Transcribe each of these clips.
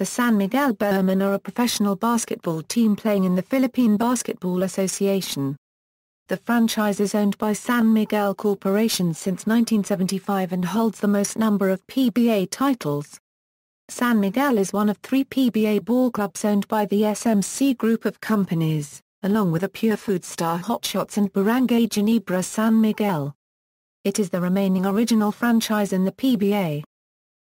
The San Miguel Beermen are a professional basketball team playing in the Philippine Basketball Association. The franchise is owned by San Miguel Corporation since 1975 and holds the most number of PBA titles. San Miguel is one of 3 PBA ball clubs owned by the SMC group of companies, along with the Purefoods star Hotshots and Barangay Ginebra San Miguel. It is the remaining original franchise in the PBA.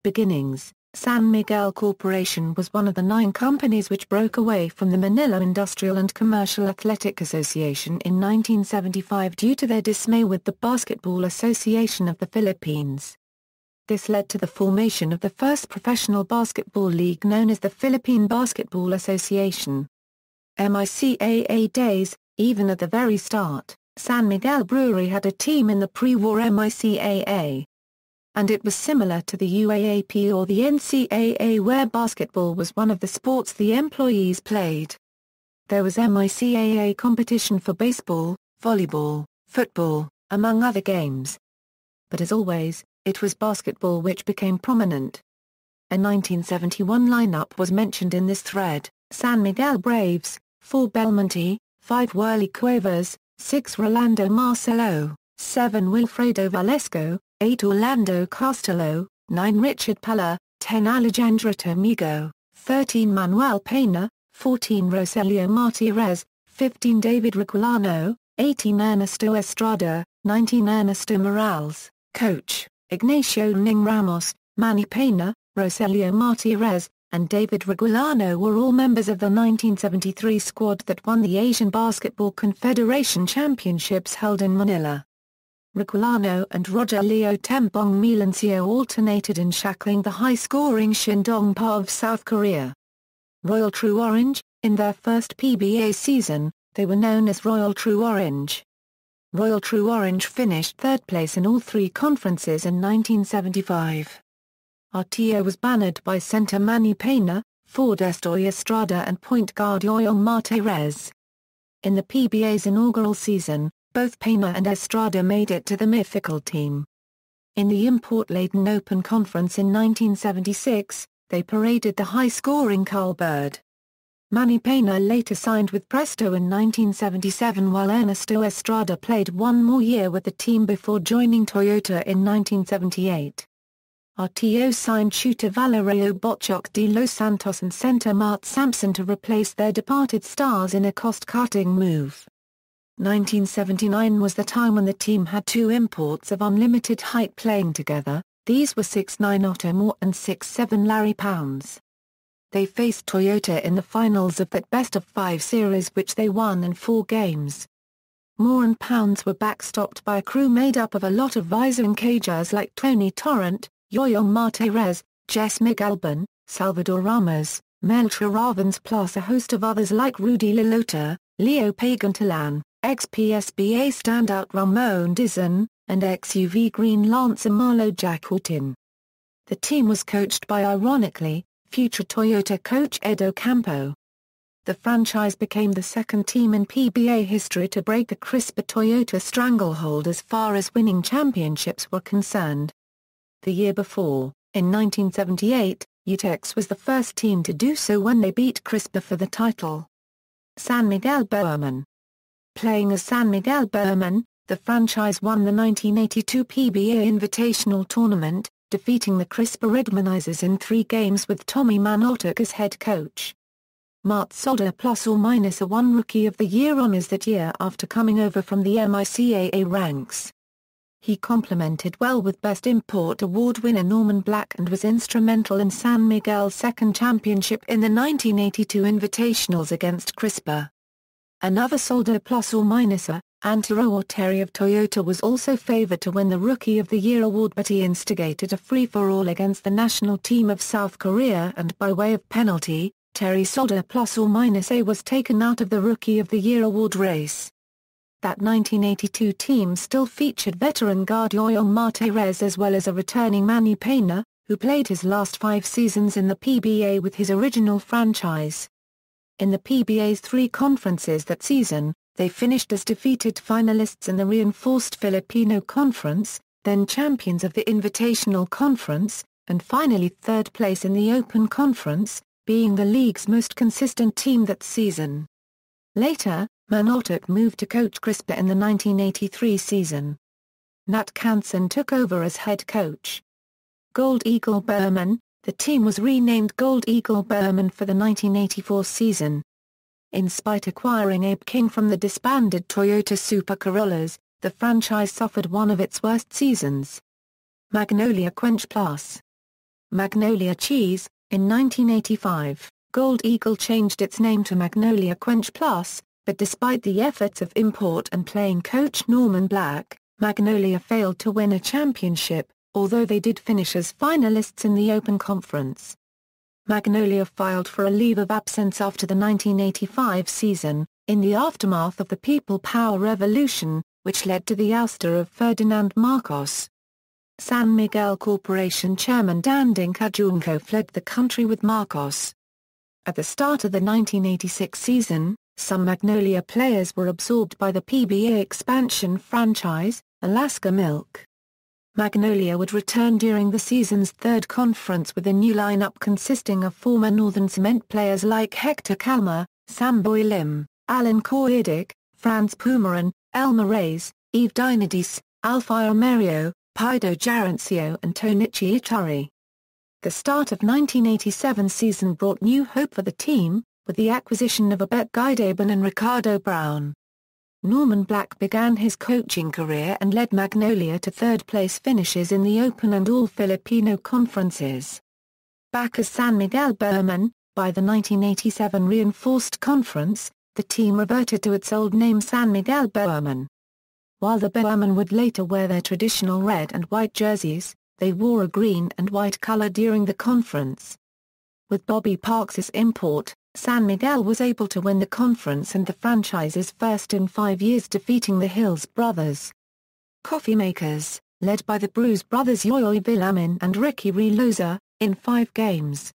Beginnings: San Miguel Corporation was one of the 9 companies which broke away from the Manila Industrial and Commercial Athletic Association in 1975 due to their dismay with the Basketball Association of the Philippines. This led to the formation of the first professional basketball league known as the Philippine Basketball Association. MICAA days: even at the very start, San Miguel Brewery had a team in the pre-war MICAA. And it was similar to the UAAP or the NCAA, where basketball was one of the sports the employees played. There was MICAA competition for baseball, volleyball, football, among other games. But as always, it was basketball which became prominent. A 1971 lineup was mentioned in this thread: San Miguel Braves, 4 Belmonte, 5 Whirly Cuevas, 6 Rolando Marcelo, 7 Wilfredo Valesco, 8 Orlando Castillo, 9 Richard Pella, 10 Alejandro Tomigo, 13 Manuel Pena, 14 Rogelio Martirez, 15 David Requilano, 18 Ernesto Estrada, 19 Ernesto Morales. Coach: Ignacio Ning Ramos, Manny Pena, Rogelio Martirez, and David Requilano were all members of the 1973 squad that won the Asian Basketball Confederation Championships held in Manila. Requilano and Rogelio Tembong Melancio alternated in shackling the high-scoring Shandong-pa of South Korea. Royal True Orange: in their first PBA season, they were known as Royal True Orange. Royal True Orange finished 3rd place in all 3 conferences in 1975. RTO was bannered by center Manny Pena, forward Estoy Estrada and point guard Yoyong Martirez. In the PBA's inaugural season, both Pena and Estrada made it to the mythical team. In the import-laden Open Conference in 1976, they paraded the high-scoring Carl Bird. Manny Pena later signed with Presto in 1977, while Ernesto Estrada played 1 more year with the team before joining Toyota in 1978. RTO signed shooter Valerio Botchok de Los Santos and center Mart Sampson to replace their departed stars in a cost-cutting move. 1979 was the time when the team had 2 imports of unlimited height playing together. These were 6'9" Otto Moore and 6'7" Larry Pounds. They faced Toyota in the finals of that best-of-5 series, which they won in 4 games. Moore and Pounds were backstopped by a crew made up of a lot of Visor Cajas like Tony Torrent, Yoyong Martirez, Jess McAlbin, Salvador Ramos, Melchor Ravens, plus a host of others like Rudy Lilota, Leo Pagantalan, ex-PSBA standout Ramon Dizon, and ex-UV Green Lancer Marlo Jacutin. The team was coached by, ironically, future Toyota coach Ed Ocampo. The franchise became the 2nd team in PBA history to break the CRISPR Toyota stranglehold as far as winning championships were concerned. The year before, in 1978, UTEX was the first team to do so when they beat CRISPR for the title. San Miguel Beermen. Playing as San Miguel Beermen, the franchise won the 1982 PBA Invitational Tournament, defeating the CRISPR Redmanizers in 3 games with Tommy Manotoc as head coach. Mart Solder ± won Rookie of the Year honors that year after coming over from the MICAA ranks. He complemented well with Best Import Award winner Norman Black and was instrumental in San Miguel's 2nd championship in the 1982 Invitationals against CRISPR. Another Solder ± Antero Oteri of Toyota was also favored to win the Rookie of the Year award, but he instigated a free-for-all against the national team of South Korea and by way of penalty, Terry Solder ± was taken out of the Rookie of the Year award race. That 1982 team still featured veteran guard Yoyong Martirez as well as a returning Manny Pena, who played his last 5 seasons in the PBA with his original franchise. In the PBA's 3 conferences that season, they finished as defeated finalists in the reinforced Filipino Conference, then champions of the Invitational Conference, and finally 3rd place in the Open Conference, being the league's most consistent team that season. Later, Manotoc moved to coach Crispa in the 1983 season. Nat Canson took over as head coach. Gold Eagle Beermen, the team was renamed Gold Eagle Beermen for the 1984 season. In spite acquiring Abe King from the disbanded Toyota Super Corollas, the franchise suffered one of its worst seasons. Magnolia Quench Plus. Magnolia Cheese. In 1985, Gold Eagle changed its name to Magnolia Quench Plus, but despite the efforts of import and playing coach Norman Black, Magnolia failed to win a championship, although they did finish as finalists in the Open Conference. Magnolia filed for a leave of absence after the 1985 season, in the aftermath of the People Power Revolution, which led to the ouster of Ferdinand Marcos. San Miguel Corporation chairman Dan Junco fled the country with Marcos. At the start of the 1986 season, some Magnolia players were absorbed by the PBA expansion franchise, Alaska Milk. Magnolia would return during the season's third conference with a new lineup consisting of former Northern Cement players like Hector Calma, Samboy Lim, Alan Koidic, Franz Pumaran, Elmer Reyes, Yves Dinadis, Alfio Merio, Pido Jarancio and Tonichi Itari. The start of 1987 season brought new hope for the team, with the acquisition of Abet Guidaban and Ricardo Brown. Norman Black began his coaching career and led Magnolia to third-place finishes in the Open and All-Filipino conferences. Back as San Miguel Beermen, by the 1987 Reinforced Conference, the team reverted to its old name San Miguel Beermen. While the Beermen would later wear their traditional red and white jerseys, they wore a green and white color during the conference. With Bobby Parks's import, San Miguel was able to win the conference and the franchise's first in 5 years, defeating the Hills Brothers. Coffee makers, led by the Bruise brothers Yoyoy Villamin and Ricky Reloza, in 5 games.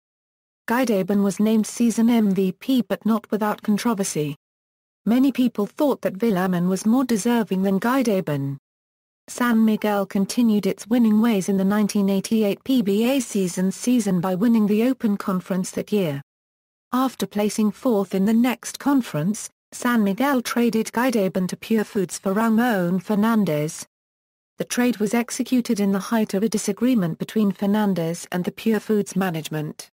Guidaban was named season MVP but not without controversy. Many people thought that Villamin was more deserving than Guidaban. San Miguel continued its winning ways in the 1988 PBA season by winning the Open Conference that year. After placing 4th in the next conference, San Miguel traded Guidaban to Purefoods for Ramon Fernandez. The trade was executed in the height of a disagreement between Fernandez and the Purefoods management.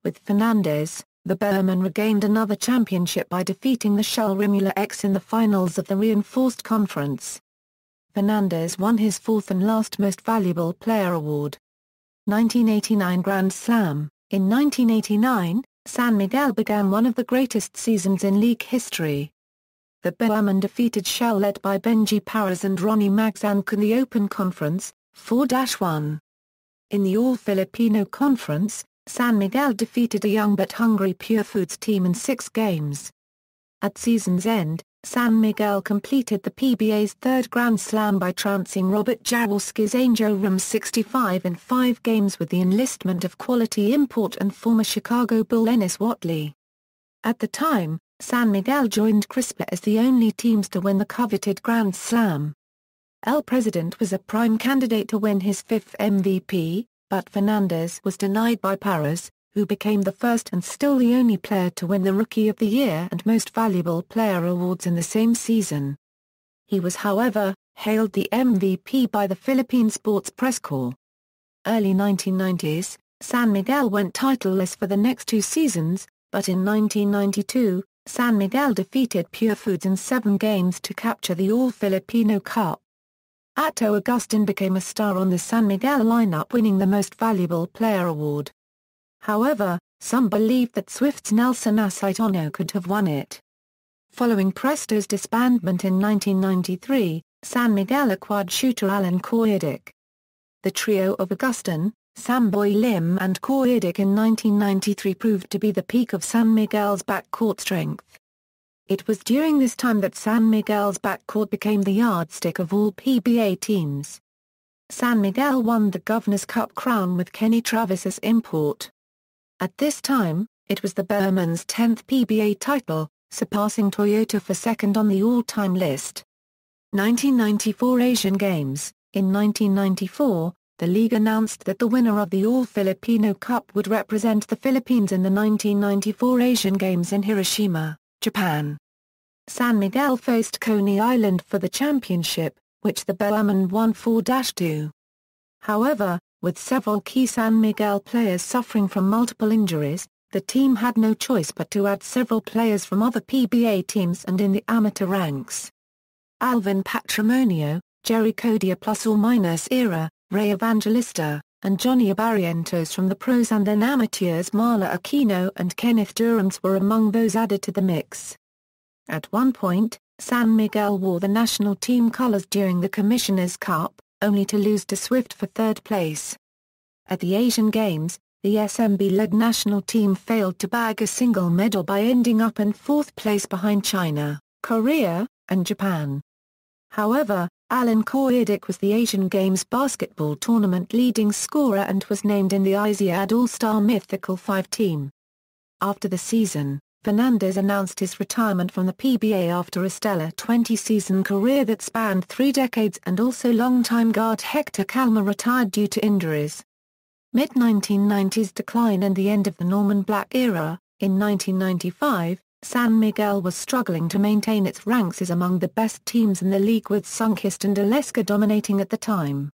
With Fernandez, the Beermen regained another championship by defeating the Shell Rimula X in the finals of the Reinforced Conference. Fernandez won his 4th and last Most Valuable Player award. 1989 Grand Slam. In 1989, San Miguel began one of the greatest seasons in league history. The Beermen defeated Shell led by Benji Paras and Ronnie Magzank in the Open Conference, 4-1. In the All-Filipino Conference, San Miguel defeated a young but hungry Purefoods team in 6 games. At season's end, San Miguel completed the PBA's 3rd Grand Slam by trouncing Robert Jaworski's Angel Room 65 in 5 games with the enlistment of quality import and former Chicago Bull Ennis Watley. At the time, San Miguel joined Crispa as the only teams to win the coveted Grand Slam. El President was a prime candidate to win his 5th MVP, but Fernandez was denied by Paras, who became the first and still the only player to win the Rookie of the Year and Most Valuable Player awards in the same season. He was, however, hailed the MVP by the Philippine Sports Press Corps. Early 1990s, San Miguel went titleless for the next 2 seasons, but in 1992, San Miguel defeated Purefoods in 7 games to capture the All-Filipino Cup. Atto Agustin became a star on the San Miguel lineup, winning the Most Valuable Player award. However, some believe that Swift's Nelson Asitono could have won it. Following Presto's disbandment in 1993, San Miguel acquired shooter Alan Koidic. The trio of Agustin, Samboy Lim and Koidic in 1993 proved to be the peak of San Miguel's backcourt strength. It was during this time that San Miguel's backcourt became the yardstick of all PBA teams. San Miguel won the Governor's Cup crown with Kenny Travis as import. At this time, it was the Beermen's 10th PBA title, surpassing Toyota for second on the all-time list. 1994 Asian Games. In 1994, the league announced that the winner of the All-Filipino Cup would represent the Philippines in the 1994 Asian Games in Hiroshima, Japan. San Miguel faced Coney Island for the championship, which the Beermen won 4-2. However, with several key San Miguel players suffering from multiple injuries, the team had no choice but to add several players from other PBA teams and in the amateur ranks. Alvin Patrimonio, Jerry Codia ± era, Ray Evangelista, and Johnny Barrientos from the pros and then amateurs Marla Aquino and Kenneth Durhams were among those added to the mix. At one point, San Miguel wore the national team colors during the Commissioner's Cup, only to lose to Swift for third place. At the Asian Games, the SMB-led national team failed to bag a single medal by ending up in fourth place behind China, Korea, and Japan. However, Alan Koidic was the Asian Games basketball tournament leading scorer and was named in the ISIAD All-Star Mythical 5 team. After the season, Fernandez announced his retirement from the PBA after a stellar 20-season career that spanned 3 decades, and also longtime guard Hector Calma retired due to injuries. Mid-1990s decline and the end of the Norman Black era. In 1995, San Miguel was struggling to maintain its ranks as among the best teams in the league, with Sunkist and Alaska dominating at the time.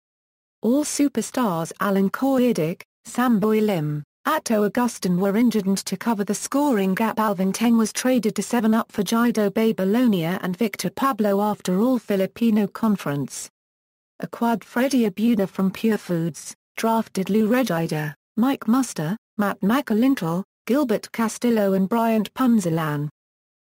All superstars Alan Koidic, Samboy Lim, Atto Augustin were injured, and to cover the scoring gap Alvin Teng was traded to 7-up for Jido Babylonia and Victor Pablo after All-Filipino Conference. Acquired Freddie Abuda from Purefoods, drafted Lou Regida, Mike Muster, Matt McAlintle, Gilbert Castillo and Bryant Punzalan.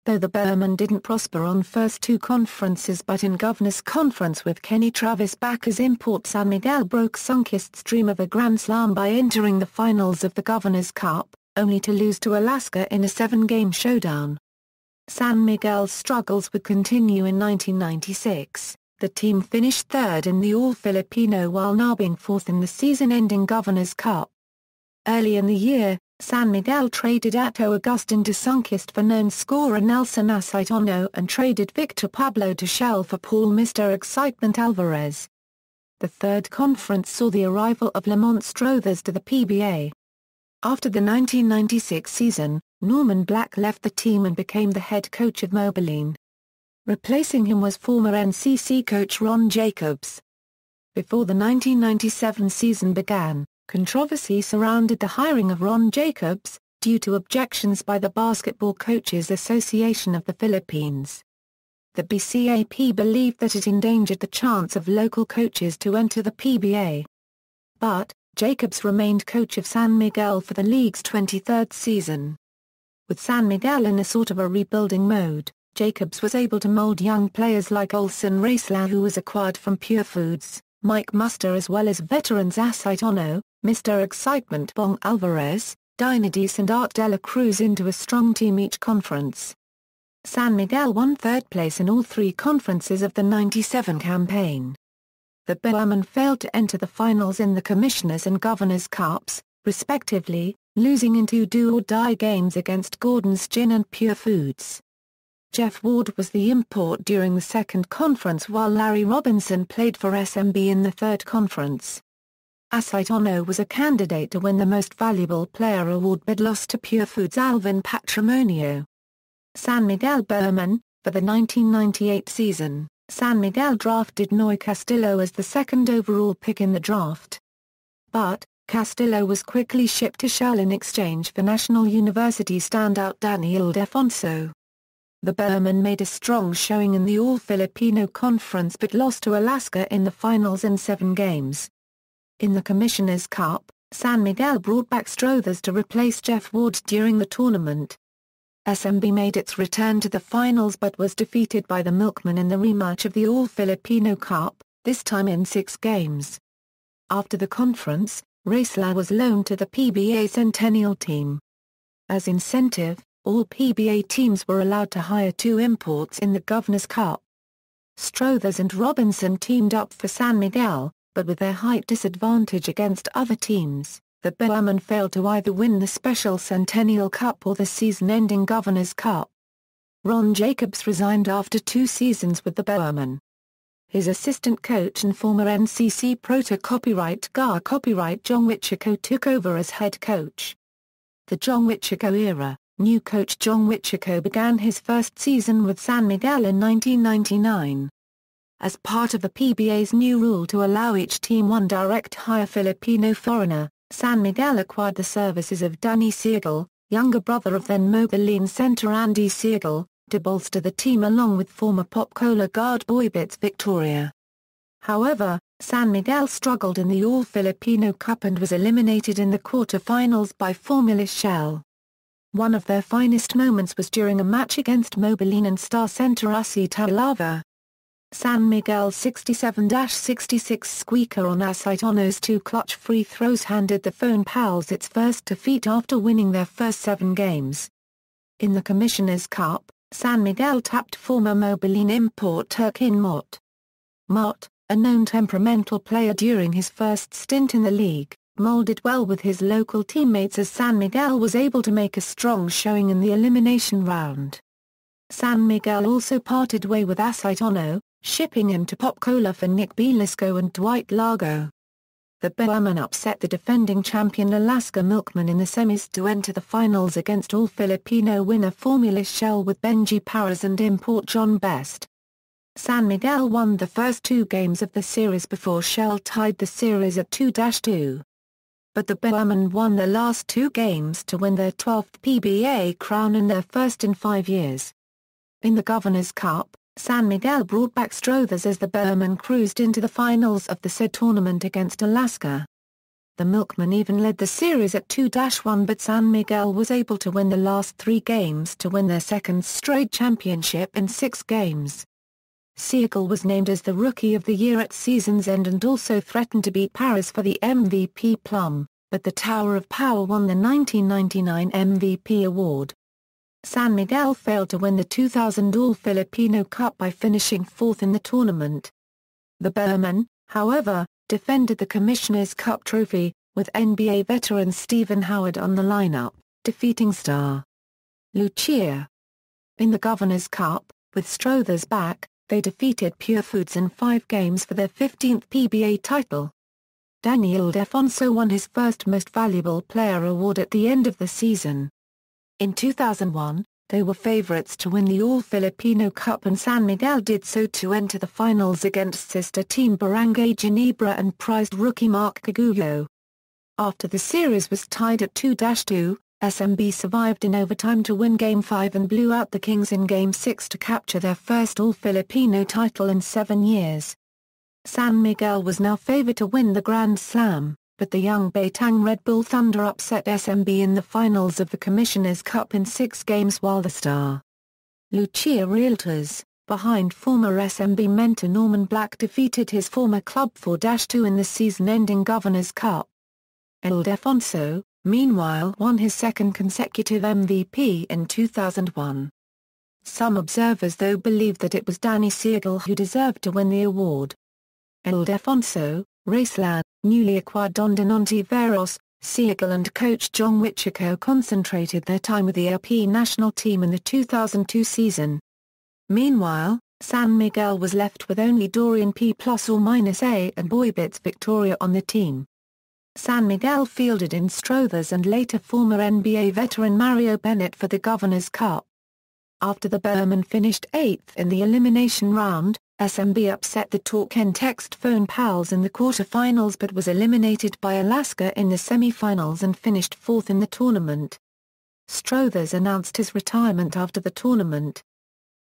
Though the Beermen didn't prosper on first 2 conferences, but in Governor's Conference with Kenny Travis back as import, San Miguel broke Sunkist's dream of a Grand Slam by entering the finals of the Governor's Cup, only to lose to Alaska in a 7-game showdown. San Miguel's struggles would continue in 1996. The team finished 3rd in the All-Filipino while nabbing 4th in the season-ending Governor's Cup. Early in the year, San Miguel traded Atto Augustin to Sunkist for known scorer Nelson Acitono and traded Victor Pablo to Shell for Paul Mr. Excitement Alvarez. The 3rd conference saw the arrival of Lamont Strothers to the PBA. After the 1996 season, Norman Black left the team and became the head coach of Mobiline. Replacing him was former NCC coach Ron Jacobs. Before the 1997 season began, controversy surrounded the hiring of Ron Jacobs, due to objections by the Basketball Coaches Association of the Philippines. The BCAP believed that it endangered the chance of local coaches to enter the PBA. But, Jacobs remained coach of San Miguel for the league's 23rd season. With San Miguel in a sort of a rebuilding mode, Jacobs was able to mold young players like Olson Racela, who was acquired from Purefoods, Mike Muster, as well as veterans Acitono, Mr. Excitement Bong Alvarez, Dinadis and Art de la Cruz into a strong team each conference. San Miguel won 3rd place in all 3 conferences of the 97 campaign. The Beermen failed to enter the finals in the Commissioners' and Governor's Cups, respectively, losing in 2 do-or-die games against Gordon's Gin and Purefoods. Jeff Ward was the import during the 2nd conference, while Larry Robinson played for SMB in the 3rd conference. Acitono was a candidate to win the Most Valuable Player award but lost to Purefoods' Alvin Patrimonio. San Miguel Beermen. For the 1998 season, San Miguel drafted Noy Castillo as the 2nd overall pick in the draft. But, Castillo was quickly shipped to Shell in exchange for National University standout Danny Ildefonso. The Beermen made a strong showing in the All-Filipino Conference but lost to Alaska in the finals in 7 games. In the Commissioner's Cup, San Miguel brought back Strothers to replace Jeff Ward during the tournament. SMB made its return to the finals but was defeated by the Milkmen in the rematch of the All-Filipino Cup, this time in 6 games. After the conference, Racela was loaned to the PBA Centennial team. As incentive, all PBA teams were allowed to hire 2 imports in the Governor's Cup. Strothers and Robinson teamed up for San Miguel, but with their height disadvantage against other teams, the Beermen failed to either win the Special Centennial Cup or the season-ending Governor's Cup. Ron Jacobs resigned after 2 seasons with the Beermen. His assistant coach and former NCC Prota copyright Jong Uichico took over as head coach. The Jong Uichico era. New coach Jong Uichico began his first season with San Miguel in 1999. As part of the PBA's new rule to allow each team one direct hire Filipino foreigner, San Miguel acquired the services of Danny Siegel, younger brother of then Mobileen center Andy Siegel, to bolster the team along with former Pop Cola guard Boybits Victoria. However, San Miguel struggled in the All-Filipino Cup and was eliminated in the quarter-finals by Formula Shell. One of their finest moments was during a match against Mobileen and star center Usi Taulava. San Miguel's 67-66 squeaker on Asitono's two clutch free throws handed the Phone Pals its first defeat after winning their first 7 games. In the Commissioner's Cup, San Miguel tapped former Mobileen import Turkin Mott. Mott, a known temperamental player during his first stint in the league, molded well with his local teammates as San Miguel was able to make a strong showing in the elimination round. San Miguel also parted way with Asitono, shipping him to Pop Cola for Nick Belisco and Dwight Largo. The Beermen upset the defending champion Alaska Milkmen in the semis to enter the finals against All-Filipino winner Formula Shell with Benji Paras and import John Best. San Miguel won the first 2 games of the series before Shell tied the series at 2-2. But the Beermen won their last 2 games to win their 12th PBA crown and their first in 5 years. In the Governor's Cup, San Miguel brought back Strothers as the Beermen cruised into the finals of the said tournament against Alaska. The Milkmen even led the series at 2-1 but San Miguel was able to win the last 3 games to win their second straight championship in 6 games. Siegel was named as the Rookie of the Year at season's end and also threatened to beat Paris for the MVP plum, but the Tower of Power won the 1999 MVP award. San Miguel failed to win the 2000 All-Filipino Cup by finishing 4th in the tournament. The Beermen, however, defended the Commissioner's Cup trophy, with NBA veteran Stephen Howard on the lineup, defeating star Lucia. In the Governor's Cup, with Strothers back, they defeated Purefoods in 5 games for their 15th PBA title. Daniel Defonso won his first Most Valuable Player award at the end of the season. In 2001, they were favorites to win the All-Filipino Cup and San Miguel did so to enter the finals against sister team Barangay Ginebra and prized rookie Mark Caguyo. After the series was tied at 2-2, SMB survived in overtime to win Game 5 and blew out the Kings in Game 6 to capture their first All-Filipino title in 7 years. San Miguel was now favored to win the Grand Slam, but the young Baitang Red Bull Thunder upset SMB in the finals of the Commissioner's Cup in 6 games while the star Lucia Realtors, behind former SMB mentor Norman Black defeated his former club 4-2 in the season-ending Governor's Cup. Ildefonso, meanwhile, won his second consecutive MVP in 2001. Some observers though believed that it was Danny Siegel who deserved to win the award. Ildefonso, Raceland, newly acquired Don Ontiveros, Siegel and coach Jong Uichico concentrated their time with the LP national team in the 2002 season. Meanwhile, San Miguel was left with only Dorian P+/- A and Boybits Victoria on the team. San Miguel fielded in Strothers and later former NBA veteran Mario Bennett for the Governor's Cup. After the Beermen finished 8th in the elimination round, SMB upset the Talk-N-Text Phone Pals in the quarter-finals but was eliminated by Alaska in the semi-finals and finished 4th in the tournament. Strothers announced his retirement after the tournament.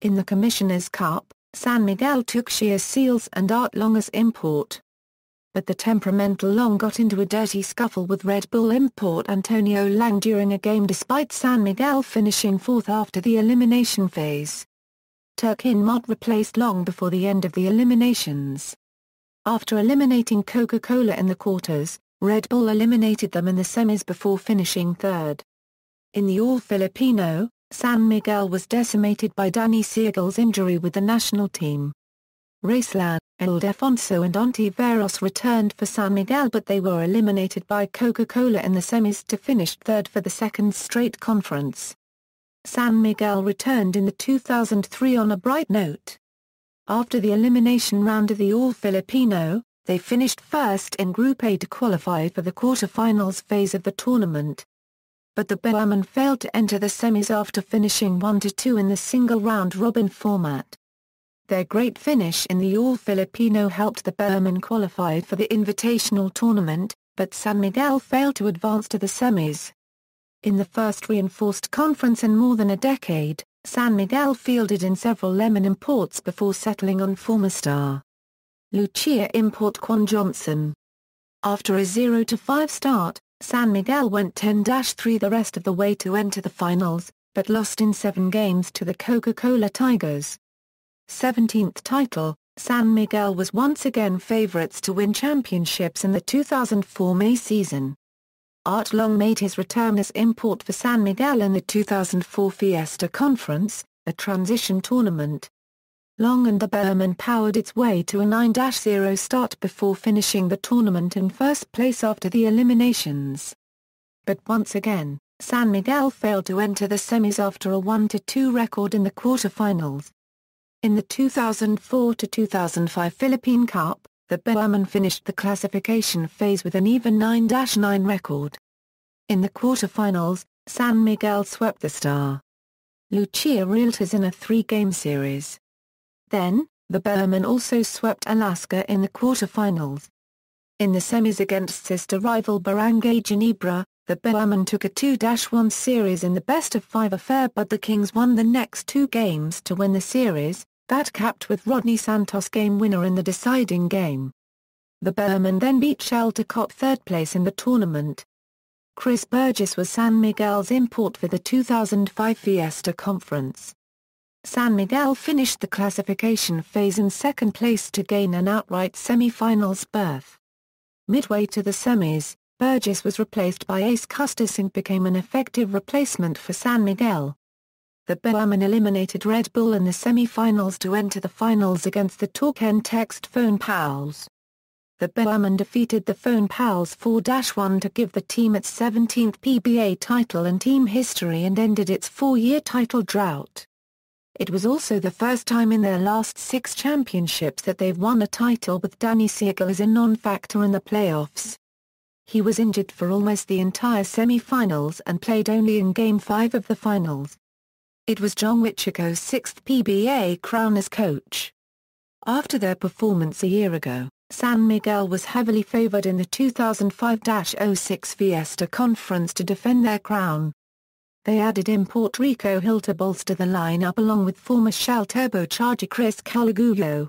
In the Commissioner's Cup, San Miguel took Shea Seals and Art Long as import. But the temperamental Long got into a dirty scuffle with Red Bull import Antonio Lang during a game despite San Miguel finishing 4th after the elimination phase. Turkin Mott replaced Long before the end of the eliminations. After eliminating Coca-Cola in the quarters, Red Bull eliminated them in the semis before finishing 3rd. In the All-Filipino, San Miguel was decimated by Danny Siegel's injury with the national team. Raceland, Ildefonso and Ontiveros returned for San Miguel but they were eliminated by Coca-Cola in the semis to finish 3rd for the second straight conference. San Miguel returned in the 2003 on a bright note. After the elimination round of the All-Filipino, they finished first in Group A to qualify for the quarter-finals phase of the tournament. But the Beermen failed to enter the semis after finishing 1-2 in the single round-robin format. Their great finish in the All-Filipino helped the Beermen qualify for the Invitational Tournament, but San Miguel failed to advance to the semis. In the first reinforced conference in more than a decade, San Miguel fielded in several lemon imports before settling on former star Lucia import Quan Johnson. After a 0-5 start, San Miguel went 10-3 the rest of the way to enter the finals, but lost in 7 games to the Coca-Cola Tigers. 17th title, San Miguel was once again favorites to win championships in the 2004 May season. Art Long made his return as import for San Miguel in the 2004 Fiesta Conference, a transition tournament. Long and the Beermen powered its way to a 9-0 start before finishing the tournament in first place after the eliminations. But once again, San Miguel failed to enter the semis after a 1-2 record in the quarterfinals. In the 2004-2005 Philippine Cup, the Beermen finished the classification phase with an even 9-9 record. In the quarterfinals, San Miguel swept the star Lucia Realtors in a 3-game series. Then, the Beermen also swept Alaska in the quarterfinals. In the semis against sister rival Barangay Ginebra, the Beermen took a 2-1 series in the best-of-5 affair, but the Kings won the next 2 games to win the series, that capped with Rodney Santos game winner in the deciding game. The Beermen then beat Shell to cop 3rd place in the tournament. Chris Burgess was San Miguel's import for the 2005 Fiesta Conference. San Miguel finished the classification phase in 2nd place to gain an outright semi-finals berth. Midway to the semis, Burgess was replaced by Ace Custis and became an effective replacement for San Miguel. The Beermen eliminated Red Bull in the semi-finals to enter the finals against the Torquay Text Phone Pals. The Beermen defeated the Phone Pals 4-1 to give the team its 17th PBA title in team history and ended its 4-year title drought. It was also the first time in their last 6 championships that they've won a title with Danny Siegel as a non-factor in the playoffs. He was injured for almost the entire semi-finals and played only in Game 5 of the finals. It was Jong Uichico's 6th PBA crown as coach. After their performance a year ago, San Miguel was heavily favored in the 2005-06 Fiesta Conference to defend their crown. They added import Rico Hill to bolster the lineup along with former Shell turbocharger Chris Caligulo.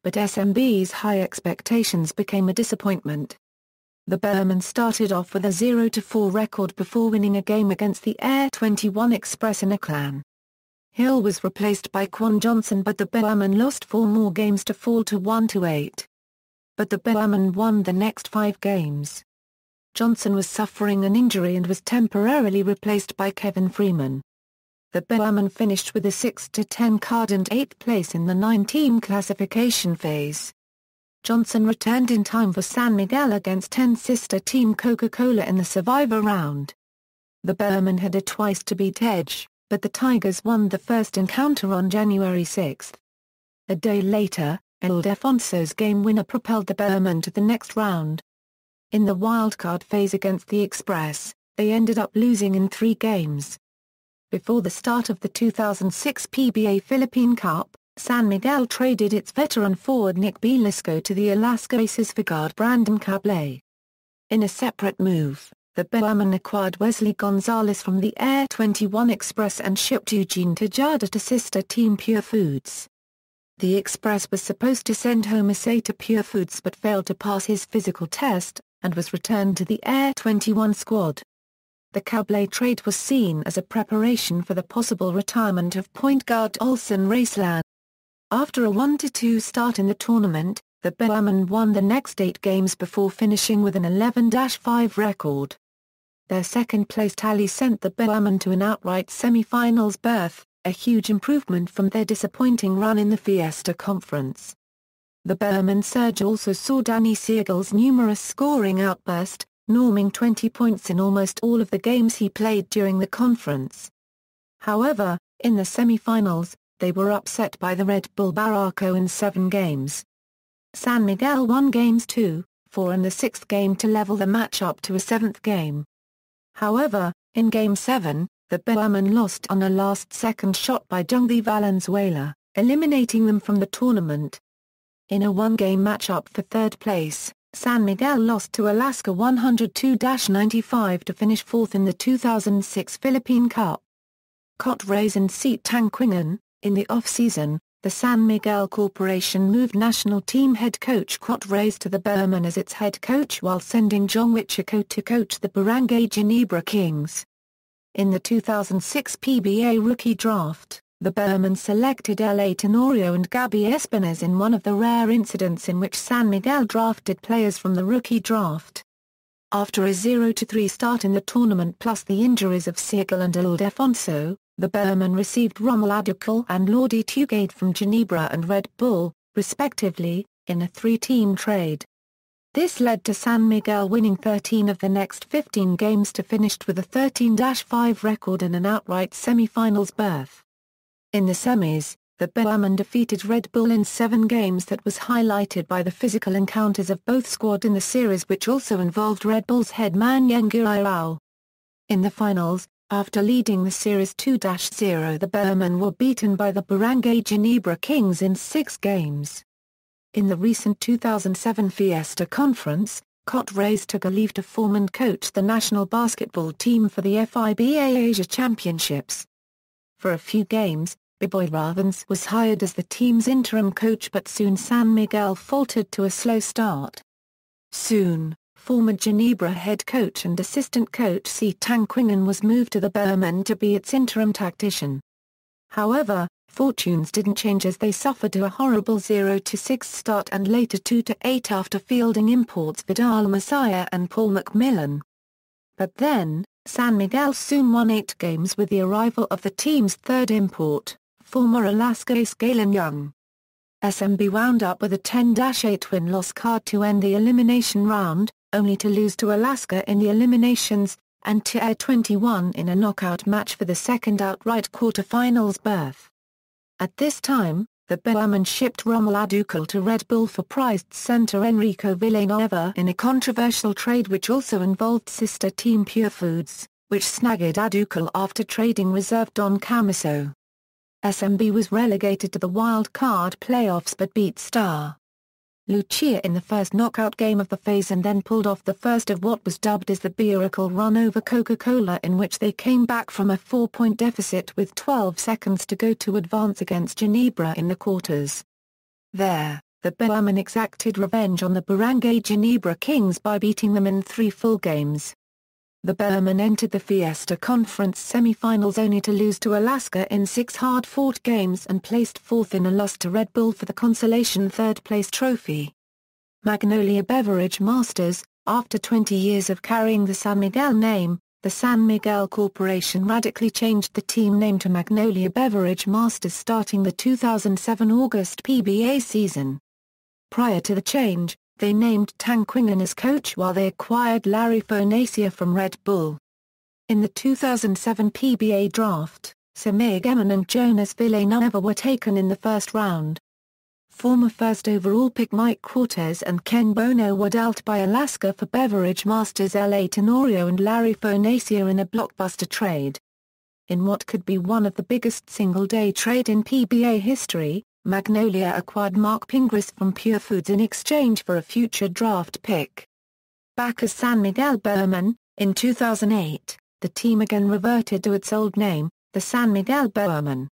But SMB's high expectations became a disappointment. The Beermen started off with a 0-4 record before winning a game against the Air 21 Express in Aklan. Hill was replaced by Quan Johnson, but the Beermen lost 4 more games to fall to 1-8. But the Beermen won the next 5 games. Johnson was suffering an injury and was temporarily replaced by Kevin Freeman. The Beermen finished with a 6-10 card and 8th place in the 9-team classification phase. Johnson returned in time for San Miguel against 10 sister team Coca-Cola in the Survivor round. The Beermen had a twice to beat edge, but the Tigers won the first encounter on January 6. A day later, Ildefonso's game winner propelled the Beermen to the next round. In the wildcard phase against the Express, they ended up losing in 3 games. Before the start of the 2006 PBA Philippine Cup, San Miguel traded its veteran forward Nick Belisco to the Alaska Aces for guard Brandon Cablé. In a separate move, the Beermen acquired Wesley Gonzalez from the Air 21 Express and shipped Eugene Tejada to sister team Purefoods. The Express was supposed to send Homicide to Purefoods but failed to pass his physical test, and was returned to the Air 21 squad. The Cablé trade was seen as a preparation for the possible retirement of point guard Olsen Raceland. After a 1-2 start in the tournament, the Beermen won the next 8 games before finishing with an 11-5 record. Their second-place tally sent the Beermen to an outright semi-finals berth, a huge improvement from their disappointing run in the Fiesta Conference. The Beermen surge also saw Danny Siegel's numerous scoring outburst, norming 20 points in almost all of the games he played during the conference. However, in the semi-finals, they were upset by the Red Bull Barraco in 7 games. San Miguel won games 2, 4 and the 6th game to level the match up to a 7th game. However, in Game 7, the Beermen lost on a last-second shot by Jong Valenzuela, eliminating them from the tournament. In a 1-game matchup for 3rd place, San Miguel lost to Alaska 102-95 to finish 4th in the 2006 Philippine Cup. Cot Rays and Seat Tanquingan. In the off-season, the San Miguel Corporation moved national team head coach Cot Rays to the Beermen as its head coach while sending Jong Uichico to coach the Barangay Ginebra Kings. In the 2006 PBA rookie draft, the Beermen selected L.A. Tenorio and Gabby Espinez in one of the rare incidents in which San Miguel drafted players from the rookie draft. After a 0-3 start in the tournament plus the injuries of Sigel and Ildefonso, the Beermen received Rommel Aducal and Lordy Tugade from Ginebra and Red Bull, respectively, in a 3-team trade. This led to San Miguel winning 13 of the next 15 games to finish with a 13-5 record and an outright semi-finals berth. In the semis, the Beermen defeated Red Bull in 7 games that was highlighted by the physical encounters of both squad in the series which also involved Red Bull's head man Jong Uichico. In the finals, after leading the series 2-0, the Beermen were beaten by the Barangay Ginebra Kings in 6 games. In the recent 2007 Fiesta Conference, Cot Rays took a leave to form and coach the national basketball team for the FIBA Asia Championships. For a few games, Biboy Ravens was hired as the team's interim coach but soon San Miguel faltered to a slow start. Soon, former Ginebra head coach and assistant coach Seat Tanquingan was moved to the Beermen to be its interim tactician. However, fortunes didn't change as they suffered a horrible 0-6 start and later 2-8 after fielding imports Vidal Messiah and Paul McMillan. But then, San Miguel soon won 8 games with the arrival of the team's third import, former Alaska ace Galen Young. SMB wound up with a 10-8 win-loss card to end the elimination round, only to lose to Alaska in the eliminations, and to Air 21 in a knockout match for the second outright quarter-finals berth. At this time, the Beermen shipped Rommel Aducal to Red Bull for prized center Enrico Villanueva in a controversial trade which also involved sister team Purefoods, which snagged Aducal after trading reserve Don Camiso. SMB was relegated to the wild card playoffs but beat Star Lucia in the first knockout game of the phase and then pulled off the first of what was dubbed as the Miracle run over Coca-Cola, in which they came back from a 4-point deficit with 12 seconds to go to advance against Ginebra in the quarters. There, the Beermen exacted revenge on the Barangay Ginebra Kings by beating them in 3 full games. The Beermen entered the Fiesta Conference semi-finals only to lose to Alaska in 6 hard-fought games and placed 4th in a loss to Red Bull for the consolation third-place trophy. Magnolia Beverage Masters. After 20 years of carrying the San Miguel name, the San Miguel Corporation radically changed the team name to Magnolia Beverage Masters starting the 2007 August PBA season. Prior to the change, they named Tanquingan as coach while they acquired Larry Fonacia from Red Bull. In the 2007 PBA draft, San Miguel Beermen and Jonas Villanueva were taken in the first round. Former first overall pick Mike Cortez and Ken Bono were dealt by Alaska for Beverage Masters L.A. Tenorio and Larry Fonacia in a blockbuster trade. In what could be one of the biggest single-day trade in PBA history, Magnolia acquired Mark Pingris from Purefoods in exchange for a future draft pick. Back as San Miguel Beermen, in 2008, the team again reverted to its old name, the San Miguel Beermen.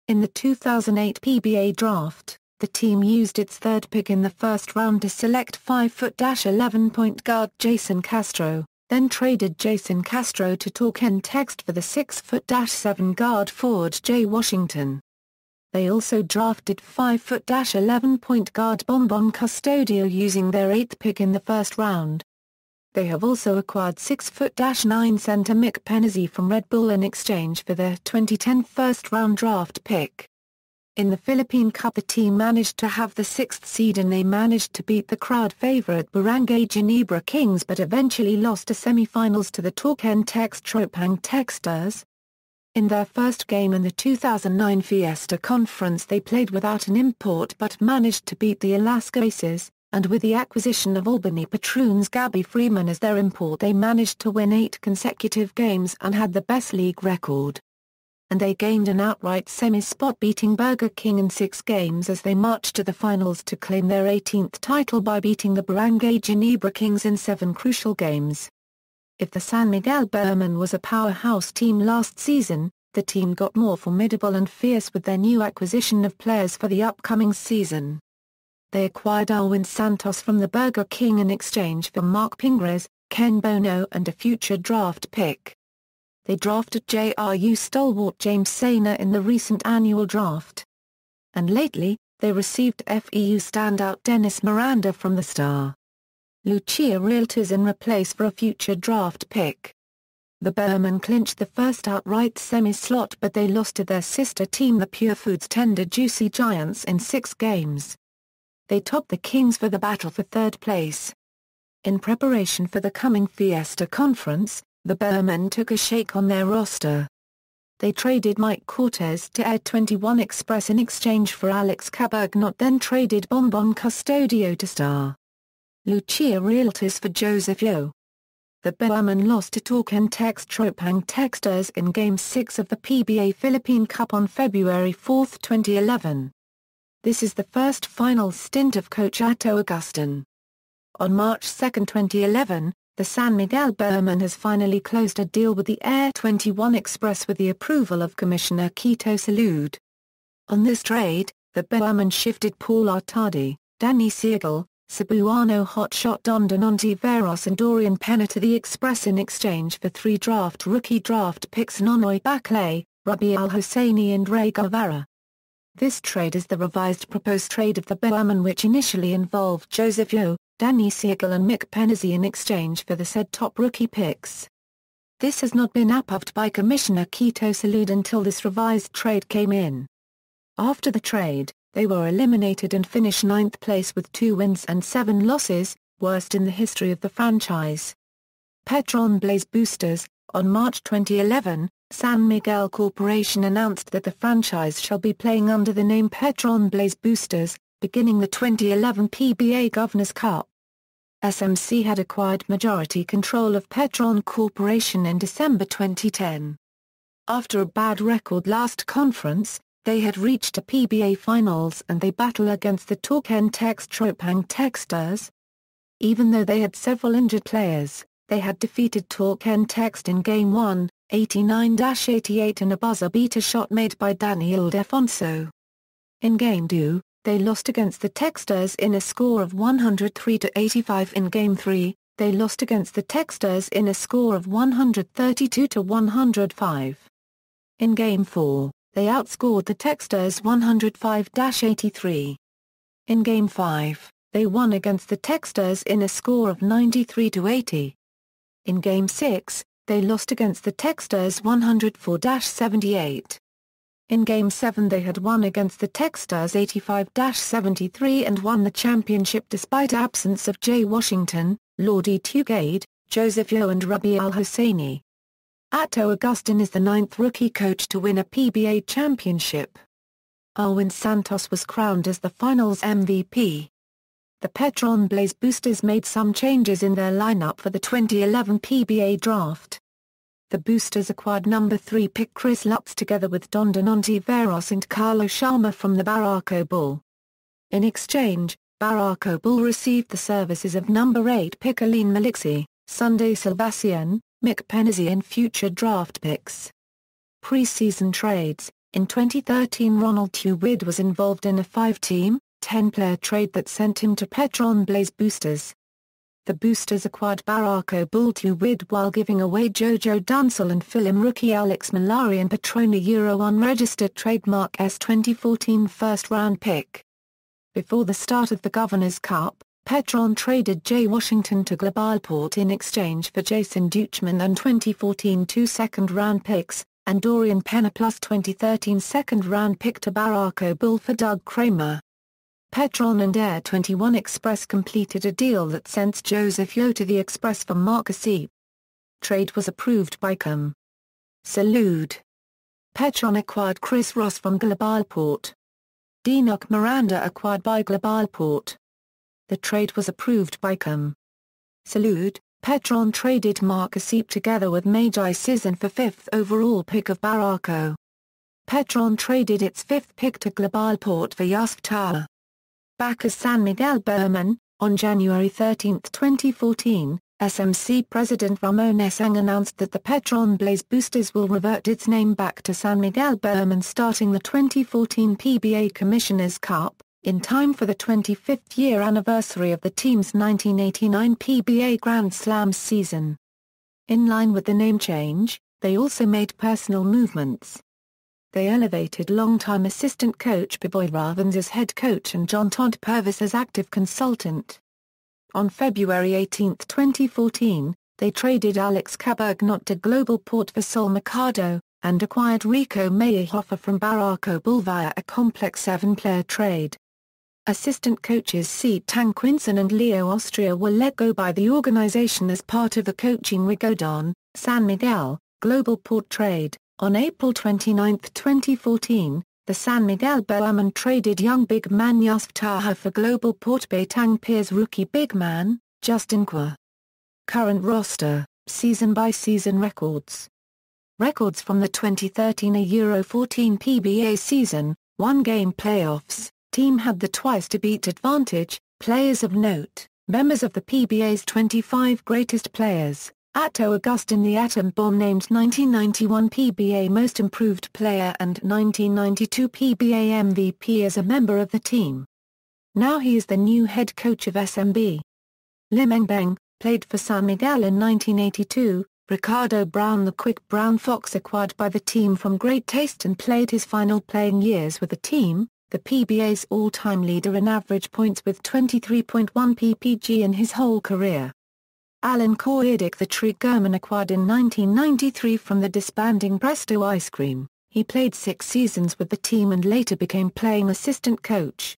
In the 2008 PBA draft, the team used its third pick in the first round to select 5'11" guard Jason Castro, then traded Jason Castro to Torquay Text for the 6'7" guard forward Jay Washington. They also drafted 5'11" point guard Bonbon Custodio using their 8th pick in the first round. They have also acquired 6'9" center Mick Penizzi from Red Bull in exchange for their 2010 first-round draft pick. In the Philippine Cup, the team managed to have the 6th seed and they managed to beat the crowd favorite Barangay Ginebra Kings but eventually lost to semi-finals to the Torquay Text Tropang Texters. In their first game in the 2009 Fiesta Conference they played without an import but managed to beat the Alaska Aces, and with the acquisition of Albany Patroons' Gabby Freeman as their import they managed to win 8 consecutive games and had the best league record. And they gained an outright semi-spot beating Burger King in 6 games as they marched to the finals to claim their 18th title by beating the Barangay Ginebra Kings in 7 crucial games. If the San Miguel Beermen was a powerhouse team last season, the team got more formidable and fierce with their new acquisition of players for the upcoming season. They acquired Alwin Santos from the Burger King in exchange for Mark Pingres, Ken Bono and a future draft pick. They drafted JRU stalwart James Sainer in the recent annual draft. And lately, they received FEU standout Dennis Miranda from the Star Lucia Realtors in replace for a future draft pick. The Beermen clinched the first outright semi-slot but they lost to their sister team the Purefoods Tender Juicy Giants in 6 games. They topped the Kings for the battle for 3rd place. In preparation for the coming Fiesta Conference, the Beermen took a shake on their roster. They traded Mike Cortez to Air 21 Express in exchange for Alex Cabergnot, then traded Bonbon Custodio to Star Lucia Realtors for Joseph Yo. The Beermen lost to Torquén Tropang Texters in Game 6 of the PBA Philippine Cup on February 4, 2011. This is the first final stint of coach Atto Agustin. On March 2, 2011, the San Miguel Beermen has finally closed a deal with the Air 21 Express with the approval of Commissioner Quito Salud. On this trade, the Beermen shifted Paul Artadi, Danny Siegel, Cebuano Hotshot Don Donontiveros and Dorian Penna to the Express in exchange for 3 rookie draft picks Nonoy Baclay, Rabi Al-Hosseini and Ray Guevara. This trade is the revised proposed trade of the Beermen which initially involved Joseph Yo, Danny Siegel and Mick Penazzi in exchange for the said top rookie picks. This has not been approved by Commissioner Quito Salud until this revised trade came in. After the trade, they were eliminated and finished 9th place with 2 wins and 7 losses, worst in the history of the franchise. Petron Blaze Boosters. On March 2011, San Miguel Corporation announced that the franchise shall be playing under the name Petron Blaze Boosters, beginning the 2011 PBA Governors Cup. SMC had acquired majority control of Petron Corporation in December 2010. After a bad record last conference, they had reached a PBA finals and they battle against the Torquén Tropang Texters. Even though they had several injured players, they had defeated Torquén Text in Game 1, 89-88 and a buzzer beater shot made by Daniel Defonso. In Game 2, they lost against the Texters in a score of 103-85. In Game 3, they lost against the Texters in a score of 132-105. In Game 4, they outscored the Texters 105-83. In Game 5, they won against the Texters in a score of 93-80. In Game 6, they lost against the Texters 104-78. In Game 7 they had won against the Texters 85-73 and won the championship despite absence of Jay Washington, Lordy Tugade, Joseph Yo and Rabi Al-Hosseini. Atto Agustin is the 9th rookie coach to win a PBA championship. Alwin Santos was crowned as the finals MVP. The Petron Blaze Boosters made some changes in their lineup for the 2011 PBA draft. The Boosters acquired number 3 pick Chris Lutz together with Don Donontiveros and Carlo Sharma from the Barranco Bull. In exchange, Barranco Bull received the services of number 8 pick Aline Maliksi, Sunday Salvacion, Mick Penazzi and future draft picks. Pre-season trades. In 2013 Ronald Tuwid was involved in a 5-team, 10-player trade that sent him to Petron Blaze Boosters. The Boosters acquired Barranco Bull Tuwid while giving away Jojo Dunsel and Philim rookie Alex Malari and Petrona Euro unregistered trademark S 2014 first-round pick. Before the start of the Governor's Cup, Petron traded Jay Washington to Globalport in exchange for Jason Duchman and 2014 2 second-round picks, and Dorian Penna plus 2013 second-round pick to Barranco Bull for Doug Kramer. Petron and Air 21 Express completed a deal that sent Joseph Yo to the Express for Mark Asip. Trade was approved by Com. Salud. Petron acquired Chris Ross from Globalport. Dinoc Miranda acquired by Globalport. The trade was approved by COM. Salute, Petron traded Mark Asip together with Magi Cizan for 5th overall pick of Barako. Petron traded its 5th pick to Globalport for Yusuf Taha. Back as San Miguel Beermen, on January 13, 2014, SMC President Ramon Esang announced that the Petron Blaze Boosters will revert its name back to San Miguel Beermen starting the 2014 PBA Commissioners' Cup, in time for the 25th year anniversary of the team's 1989 PBA Grand Slam season. In line with the name change, they also made personal movements. They elevated longtime assistant coach Beboy Ravens as head coach and John Todd Purvis as active consultant. On February 18, 2014, they traded Alex Cabergnot to Globalport for Sol Mercado, and acquired Rico Mayerhofer from Barako Bull via a complex 7-player trade. Assistant coaches C. Tang Quinson and Leo Austria were let go by the organization as part of the coaching Rigodon, San Miguel, Globalport trade. On April 29, 2014, the San Miguel Beermen traded young big man Yusuf Taha for Globalport Baetang Piers rookie big man, Justin Kwa. Current roster, season-by-season records. Records from the 2013 Euro 14 PBA season, 1-game playoffs, team had the twice-to-beat advantage, players of note, members of the PBA's 25 greatest players. Atto Augustin the Atom Bomb named 1991 PBA Most Improved Player and 1992 PBA MVP as a member of the team. Now he is the new head coach of SMB. Lim Engbeng, played for San Miguel in 1982, Ricardo Brown the Quick Brown Fox acquired by the team from Great Taste and played his final playing years with the team, the PBA's all-time leader in average points with 23.1 ppg in his whole career. Alan Koidik the Tree German acquired in 1993 from the disbanding Presto Ice Cream. He played 6 seasons with the team and later became playing assistant coach.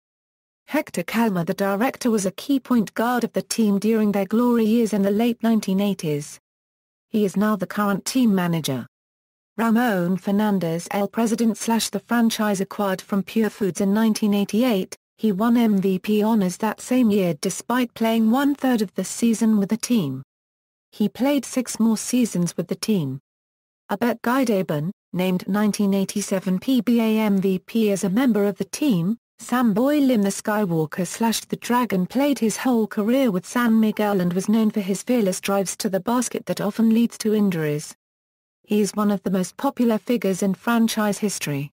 Hector Calma the director was a key point guard of the team during their glory years in the late 1980s. He is now the current team manager. Ramon Fernandez El President/the franchise acquired from Purefoods in 1988. He won MVP honors that same year despite playing 1/3 of the season with the team. He played 6 more seasons with the team. Abet Guideban, named 1987 PBA MVP as a member of the team, Sam Boy Lim the Skywalker/the Dragon played his whole career with San Miguel and was known for his fearless drives to the basket that often leads to injuries. He is one of the most popular figures in franchise history.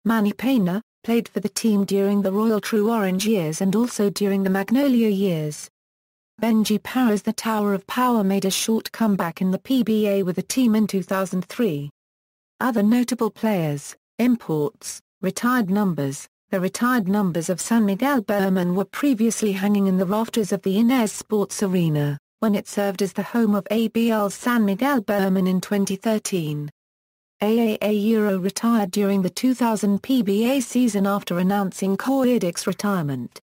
Manny Pena, played for the team during the Royal True Orange years and also during the Magnolia years. Benji Parras the Tower of Power made a short comeback in the PBA with the team in 2003. Other notable players, imports, retired numbers. The retired numbers of San Miguel Beermen were previously hanging in the rafters of the Inez Sports Arena, when it served as the home of ABL's San Miguel Beermen in 2013. AAA Euro retired during the 2000 PBA season after announcing Koidik's retirement.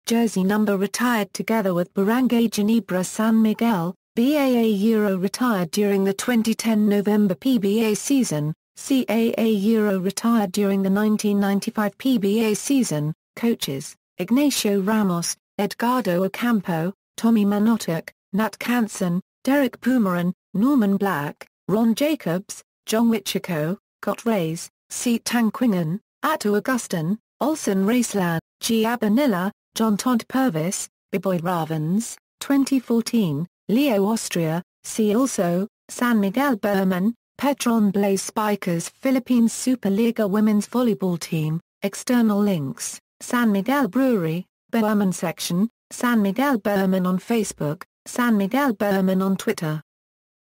Jersey number retired together with Barangay Ginebra San Miguel. BAA Euro retired during the 2010 November PBA season. CAA Euro retired during the 1995 PBA season. Coaches, Ignacio Ramos, Edgardo Ocampo, Tommy Manotok, Nat Canson, Derek Pumaran, Norman Black, Ron Jacobs, Jong Uichico, Cot Reyes, C. Tang Quingen, Atto Augustin, Olsen Raceland, G. Abanilla, John Todd Purvis, Beboy Ravens, 2014, Leo Austria, see also, San Miguel Beermen, Petron Blaze Spikers Philippines Superliga Women's Volleyball Team, external links, San Miguel Brewery, Beermen section, San Miguel Beermen on Facebook, San Miguel Beermen on Twitter.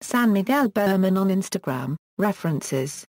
San Miguel Beermen on Instagram. References